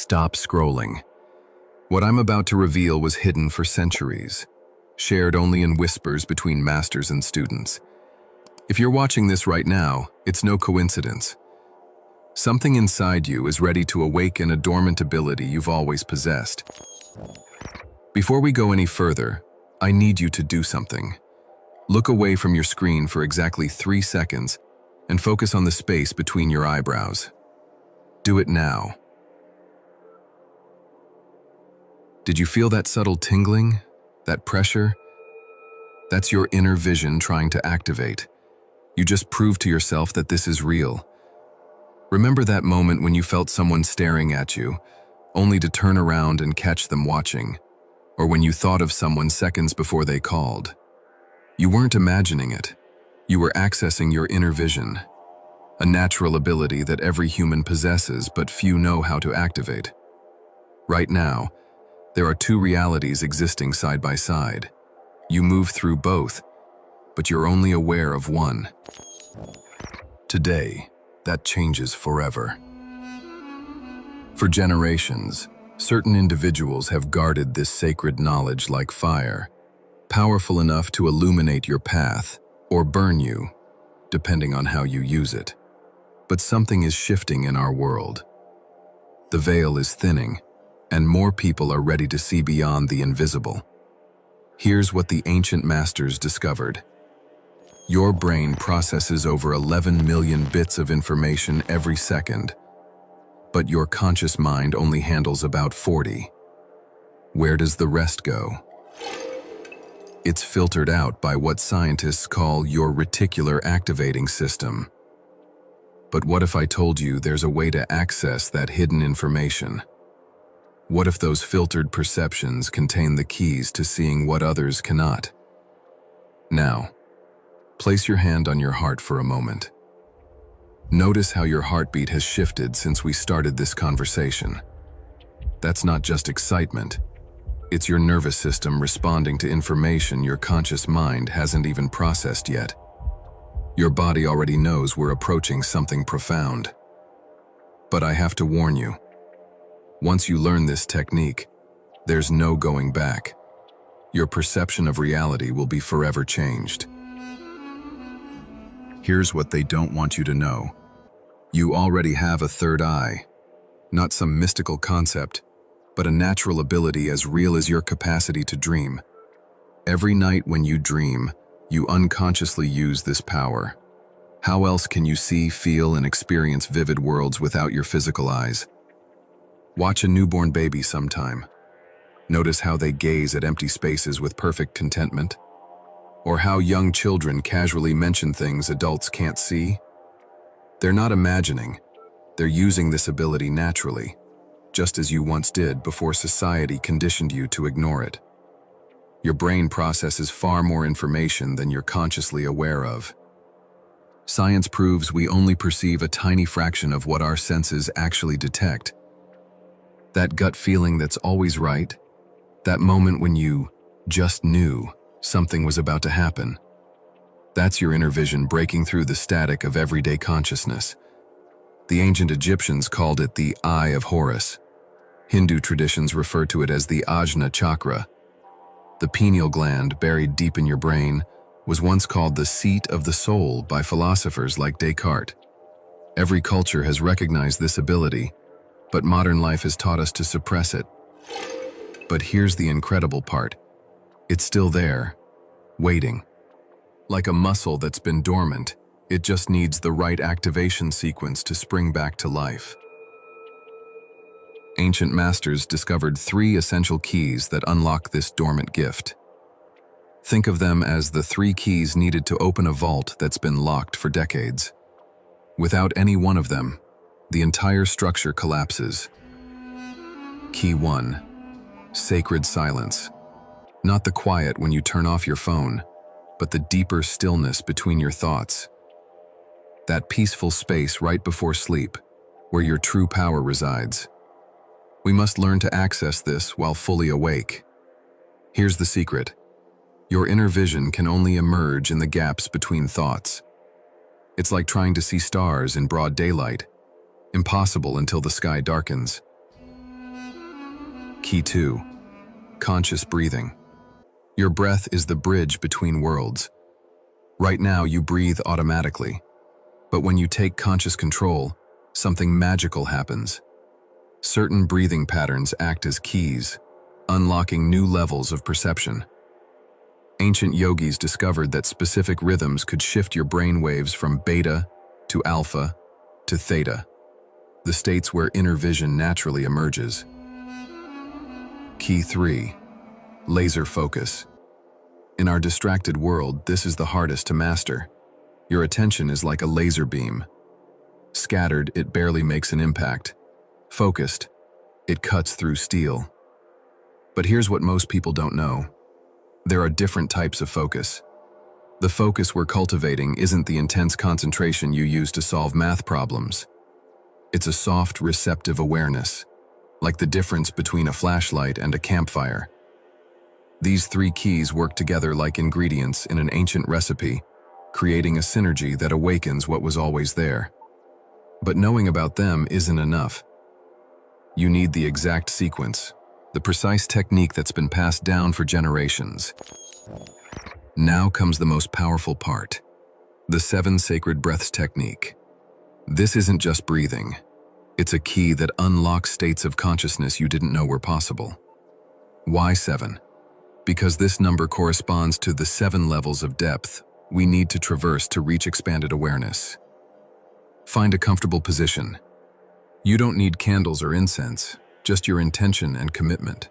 stop scrolling. What I'm about to reveal was hidden for centuries, shared only in whispers between masters and students. If you're watching this right now, it's no coincidence. Something inside you is ready to awaken a dormant ability you've always possessed. Before we go any further, I need you to do something. Look away from your screen for exactly 3 seconds and focus on the space between your eyebrows. Do it now. Did you feel that subtle tingling? That pressure? That's your inner vision trying to activate. You just proved to yourself that this is real. Remember that moment when you felt someone staring at you, only to turn around and catch them watching? Or when you thought of someone seconds before they called? You weren't imagining it. You were accessing your inner vision, a natural ability that every human possesses but few know how to activate. Right now, there are 2 realities existing side by side. You move through both, but you're only aware of one. Today, that changes forever. For generations, certain individuals have guarded this sacred knowledge like fire, powerful enough to illuminate your path or burn you, depending on how you use it. But something is shifting in our world. The veil is thinning, and more people are ready to see beyond the invisible. Here's what the ancient masters discovered. Your brain processes over 11 million bits of information every second, but your conscious mind only handles about 40. Where does the rest go? It's filtered out by what scientists call your reticular activating system. But what if I told you there's a way to access that hidden information? What if those filtered perceptions contain the keys to seeing what others cannot? Now, place your hand on your heart for a moment. Notice how your heartbeat has shifted since we started this conversation. That's not just excitement. It's your nervous system responding to information your conscious mind hasn't even processed yet. Your body already knows we're approaching something profound. But I have to warn you. Once you learn this technique, there's no going back. Your perception of reality will be forever changed. Here's what they don't want you to know. You already have a third eye. Not some mystical concept, but a natural ability as real as your capacity to dream. Every night when you dream, you unconsciously use this power. How else can you see, feel, and experience vivid worlds without your physical eyes? Watch a newborn baby sometime. Notice how they gaze at empty spaces with perfect contentment. Or how young children casually mention things adults can't see. They're not imagining. They're using this ability naturally, just as you once did before society conditioned you to ignore it. Your brain processes far more information than you're consciously aware of. Science proves we only perceive a tiny fraction of what our senses actually detect. That gut feeling that's always right, that moment when you just knew something was about to happen. That's your inner vision breaking through the static of everyday consciousness. The ancient Egyptians called it the Eye of Horus. Hindu traditions refer to it as the Ajna chakra. The pineal gland, buried deep in your brain, was once called the seat of the soul by philosophers like Descartes. Every culture has recognized this ability, but modern life has taught us to suppress it. But here's the incredible part. It's still there, waiting. Like a muscle that's been dormant, it just needs the right activation sequence to spring back to life. Ancient masters discovered 3 essential keys that unlock this dormant gift. Think of them as the 3 keys needed to open a vault that's been locked for decades. Without any one of them, the entire structure collapses. Key 1. Sacred silence. Not the quiet when you turn off your phone, but the deeper stillness between your thoughts. That peaceful space right before sleep, where your true power resides. We must learn to access this while fully awake. Here's the secret. Your inner vision can only emerge in the gaps between thoughts. It's like trying to see stars in broad daylight. Impossible until the sky darkens. Key 2. Conscious breathing. Your breath is the bridge between worlds. Right now, you breathe automatically. But when you take conscious control, something magical happens. Certain breathing patterns act as keys, unlocking new levels of perception. Ancient yogis discovered that specific rhythms could shift your brain waves from beta to alpha to theta, the states where inner vision naturally emerges. Key 3. Laser focus. In our distracted world, this is the hardest to master. Your attention is like a laser beam. Scattered, it barely makes an impact. Focused, it cuts through steel. But here's what most people don't know. There are different types of focus. The focus we're cultivating isn't the intense concentration you use to solve math problems. It's a soft, receptive awareness, like the difference between a flashlight and a campfire. These 3 keys work together like ingredients in an ancient recipe, creating a synergy that awakens what was always there. But knowing about them isn't enough. You need the exact sequence, the precise technique that's been passed down for generations. Now comes the most powerful part, the 7 sacred breaths technique. This isn't just breathing. It's a key that unlocks states of consciousness you didn't know were possible. Why 7? Because this number corresponds to the 7 levels of depth we need to traverse to reach expanded awareness. Find a comfortable position. You don't need candles or incense, just your intention and commitment.